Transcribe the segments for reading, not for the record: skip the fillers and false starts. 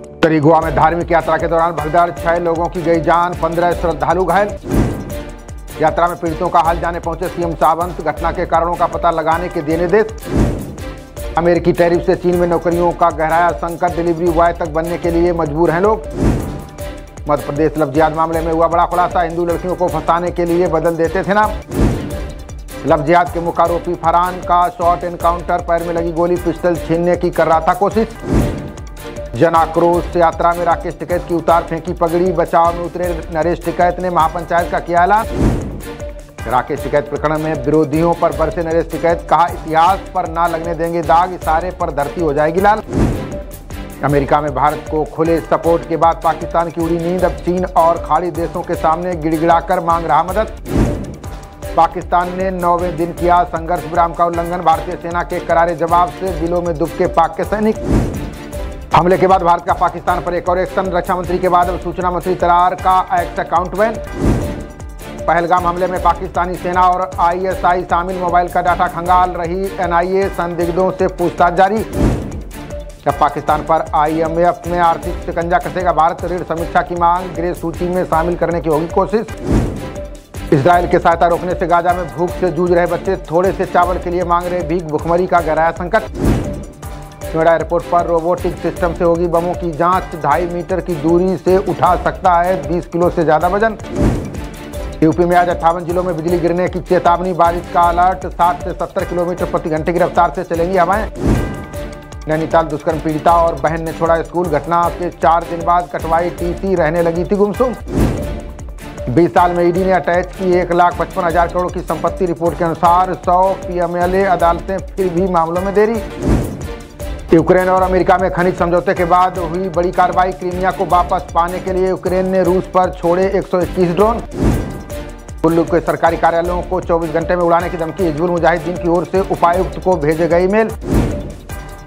उत्तरी गोवा में धार्मिक यात्रा के दौरान भगदड़, 6 लोगों की गई जान, 15 श्रद्धालु घायल। यात्रा में पीड़ितों का हाल जाने पहुंचे सीएम सावंत, घटना के कारणों का पता लगाने के दिए निर्देश। अमेरिकी टैरिफ से चीन में नौकरियों का गहराया संकट, डिलीवरी बॉय तक बनने के लिए मजबूर हैं लोग। मध्य प्रदेश लव जिहाद मामले में हुआ बड़ा खुलासा, हिंदू लड़कियों को फंसाने के लिए बदल देते थे नाम। लव जिहाद के मुख्य आरोपी फरहान का शॉर्ट एनकाउंटर, पैर में लगी गोली, पिस्टल छीनने की कर रहा था कोशिश। जन आक्रोश यात्रा में राकेश टिकैत की उतार फेंकी पगड़ी, बचाव में उतरे नरेश टिकैत ने महापंचायत का किया ऐलान। राकेश टिकैत प्रकरण में विरोधियों पर बरसे नरेश टिकैत, कहा इतिहास पर ना लगने देंगे दाग, इशारे पर धरती हो जाएगी लाल। अमेरिका में भारत को खुले सपोर्ट के बाद पाकिस्तान की उड़ी नींद, अब चीन और खाड़ी देशों के सामने गिड़गिड़ाकर मांग रहा मदद। पाकिस्तान ने 9वें दिन किया संघर्ष विराम का उल्लंघन, भारतीय सेना के करारे जवाब से दिलों में दुबके पाक के सैनिक। हमले के बाद भारत का पाकिस्तान पर एक और एक्शन, रक्षा मंत्री के बाद अब सूचना मंत्री तरार का एक्ट अकाउंट बैन। पहलगाम हमले में पाकिस्तानी सेना और आईएसआई शामिल, मोबाइल का डाटा खंगाल रही एनआईए, संदिग्धों से पूछताछ जारी। अब पाकिस्तान पर आईएमएफ में आर्थिक शिकंजा कसेगा भारत, ऋण समीक्षा की मांग, ग्रे सूची में शामिल करने की होगी कोशिश। इजराइल के सहायता रोकने से गाजा में भूख से जूझ रहे बच्चे, थोड़े से चावल के लिए मांग रहे भीख, भुखमरी का गहराया संकट। नोएडा एयरपोर्ट पर रोबोटिक सिस्टम से होगी बमों की जांच, 2.5 मीटर की दूरी से उठा सकता है 20 किलो से ज्यादा वजन। यूपी में आज 58 जिलों में बिजली गिरने की चेतावनी, बारिश का अलर्ट, 60 से 70 किलोमीटर प्रति घंटे की रफ्तार से चलेंगी हवाएं। नैनीताल दुष्कर्म पीड़िता और बहन ने छोड़ा स्कूल, घटना के 4 दिन बाद कटवाई टीसी, रहने लगी थी गुमसुम। 20 साल में ईडी ने अटैच की 1,55,000 करोड़ की संपत्ति, रिपोर्ट के अनुसार 100 पीएमएलए अदालतें, फिर भी मामलों में देरी। यूक्रेन और अमेरिका में खनिज समझौते के बाद हुई बड़ी कार्रवाई, क्रीमिया को वापस पाने के लिए यूक्रेन ने रूस पर छोड़े 121 ड्रोन। कुल्लू के सरकारी कार्यालयों को 24 घंटे में उड़ाने की धमकी, हिजबुल मुजाहिदीन की ओर से उपायुक्त को भेजे गए ईमेल।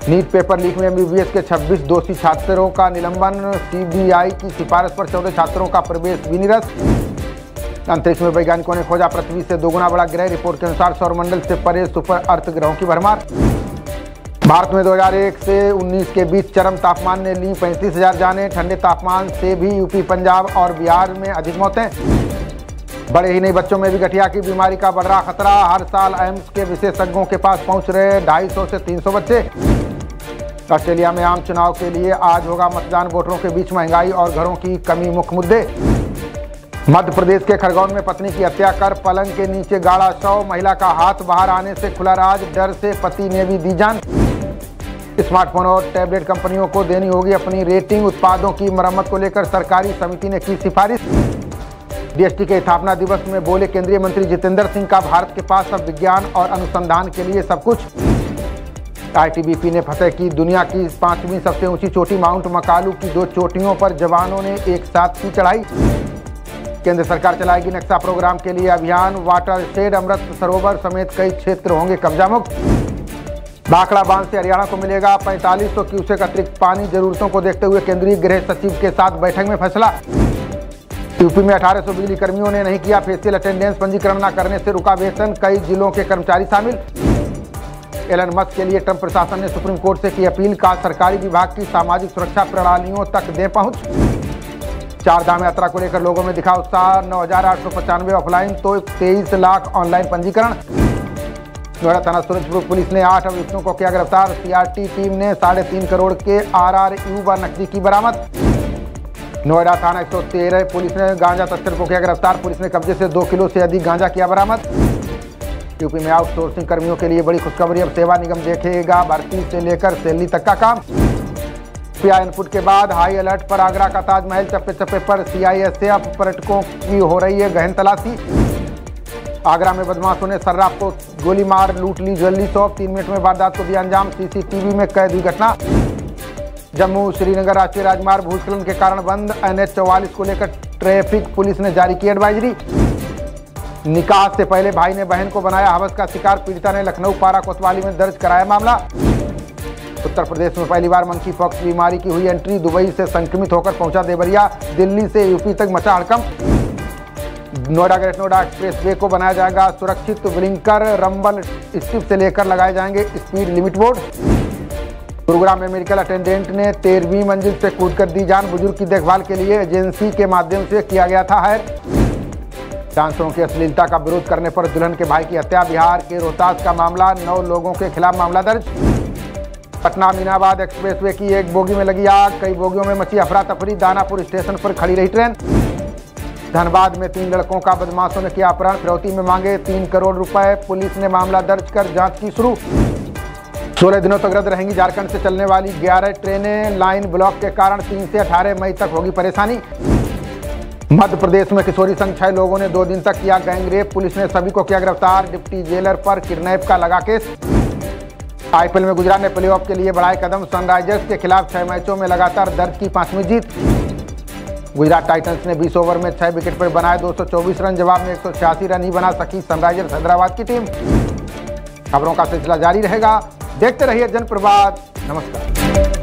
नीट पेपर लीक में एमबीबीएस के 26 दोषी छात्रों का निलंबन, सीबीआई की सिफारिश पर 14 छात्रों का प्रवेश भी निरस्त। अंतरिक्ष में वैज्ञानिकों ने खोजा पृथ्वी से 2 गुना बड़ा ग्रह, रिपोर्ट के अनुसार सौरमंडल से परे सुपर अर्थ ग्रहों की भरमार। भारत में 2001 से 19 के बीच चरम तापमान ने ली 35,000 जानें, ठंडे तापमान से भी यूपी, पंजाब और बिहार में अधिक मौतें। बड़े ही नहीं बच्चों में भी गठिया की बीमारी का बढ़ रहा खतरा, हर साल एम्स के विशेषज्ञों के पास पहुंच रहे 250 से 300 बच्चे। ऑस्ट्रेलिया में आम चुनाव के लिए आज होगा मतदान, वोटरों के बीच महंगाई और घरों की कमी मुख्य मुद्दे। मध्य प्रदेश के खरगोन में पत्नी की हत्या कर पलंग के नीचे गाड़ा शव, महिला का हाथ बाहर आने से खुला राज, डर से पति ने भी दी जान। स्मार्टफोन और टैबलेट कंपनियों को देनी होगी अपनी रेटिंग, उत्पादों की मरम्मत को लेकर सरकारी समिति ने की सिफारिश। डीएसटी के स्थापना दिवस में बोले केंद्रीय मंत्री जितेंद्र सिंह का भारत के पास सब विज्ञान और अनुसंधान के लिए सब कुछ। आईटीबीपी ने फतेह की दुनिया की 5वीं सबसे ऊंची चोटी, माउंट मकालू की 2 चोटियों पर जवानों ने एक साथ की चढ़ाई। केंद्र सरकार चलाएगी नक्शा प्रोग्राम के लिए अभियान, वाटर शेड, अमृत सरोवर समेत कई क्षेत्र होंगे कब्जा मुक्त। भाखड़ा बांध से हरियाणा को मिलेगा 4500 क्यूसेक अतिरिक्त पानी, जरूरतों को देखते हुए केंद्रीय गृह सचिव के साथ बैठक में फैसला। यूपी में 1800 बिजली कर्मियों ने नहीं किया फेशियल अटेंडेंस, पंजीकरण न करने से रुका वेतन, कई जिलों के कर्मचारी शामिल। एलन मस्क के लिए ट्रंप प्रशासन ने सुप्रीम कोर्ट से की अपील, का सरकारी विभाग की सामाजिक सुरक्षा प्रणालियों तक दे पहुंच। 4 धाम यात्रा को लेकर लोगों में दिखा उत्साह, 9,895 ऑफलाइन तो 23 लाख ऑनलाइन पंजीकरण। नोएडा थाना सूरजपुर पुलिस ने 8 अभियुक्तों को किया गिरफ्तार, सीआरटी टीम ने 3.5 करोड़ के RRU व नकदी की बरामद। नोएडा थाना 113 पुलिस ने गांजा तस्कर को किया गिरफ्तार, पुलिस ने कब्जे से 2 किलो से अधिक गांजा किया बरामद। यूपी में आउटसोर्सिंग कर्मियों के लिए बड़ी खुशखबरी, अब सेवा निगम देखेगा भर्ती से लेकर सैलरी तक का काम। पीआई इनपुट के बाद हाई अलर्ट पर आगरा का ताजमहल, चप्पे चप्पे पर सीआईएसएफ, पर्यटकों की हो रही है गहन तलाशी। आगरा में बदमाशों ने सर्राफ को गोली मार लूट ली ज्वेलरी शॉप, 3 मिनट में वारदात को दिया अंजाम, सीसीटीवी में कैद हुई घटना। जम्मू श्रीनगर राष्ट्रीय राजमार्ग भूस्खलन के कारण बंद, NH 44 को लेकर ट्रैफिक पुलिस ने जारी की एडवाइजरी। निकाह से पहले भाई ने बहन को बनाया हवस का शिकार, पीड़िता ने लखनऊ पारा कोतवाली में दर्ज कराया मामला। उत्तर प्रदेश में पहली बार मंकी पॉक्स बीमारी की हुई एंट्री, दुबई से संक्रमित होकर पहुंचा देवरिया, दिल्ली से यूपी तक मचा हड़कंप। नोएडा ग्रेटर नोएडा एक्सप्रेसवे को बनाया जाएगा सुरक्षित, ब्लिंकर, रंबल स्ट्रिप से लेकर लगाए जाएंगे स्पीड लिमिट बोर्ड। गुरुग्राम में मेडिकल अटेंडेंट ने 13वीं मंजिल से कूदकर दी जान, बुजुर्ग की देखभाल के लिए एजेंसी के माध्यम से किया गया था हायर। डांसरों की अश्लीलता का विरोध करने पर दुल्हन के भाई की हत्या, बिहार के रोहतास का मामला, 9 लोगों के खिलाफ मामला दर्ज। पटना अमीनाबाद एक्सप्रेसवे की एक बोगी में लगी आग, कई बोगियों में मची अफरा तफरी, दानापुर स्टेशन पर खड़ी रही ट्रेन। धनबाद में 3 लड़कों का बदमाशों ने किया अपहरण, फिरौती में मांगे 3 करोड़ रुपए, पुलिस ने मामला दर्ज कर जांच की शुरू। 16 दिनों तक रद्द रहेंगी झारखंड से चलने वाली 11 ट्रेनें, लाइन ब्लॉक के कारण 3 से 18 मई तक होगी परेशानी। मध्य प्रदेश में किशोरी संग 6 लोगों ने 2 दिन तक किया गैंगरेप, पुलिस ने सभी को किया गिरफ्तार, डिप्टी जेलर पर किडनैप का लगा केस। आईपीएल में गुजरात ने प्लेऑफ के लिए बढ़ाए कदम, सनराइजर्स के खिलाफ 6 मैचों में लगातार दर्ज की 5वीं जीत। गुजरात टाइटंस ने 20 ओवर में 6 विकेट पर बनाए 224 रन, जवाब में 186 रन ही बना सकी सनराइजर्स हैदराबाद की टीम। खबरों का सिलसिला जारी रहेगा, देखते रहिए जनप्रवाद। नमस्कार।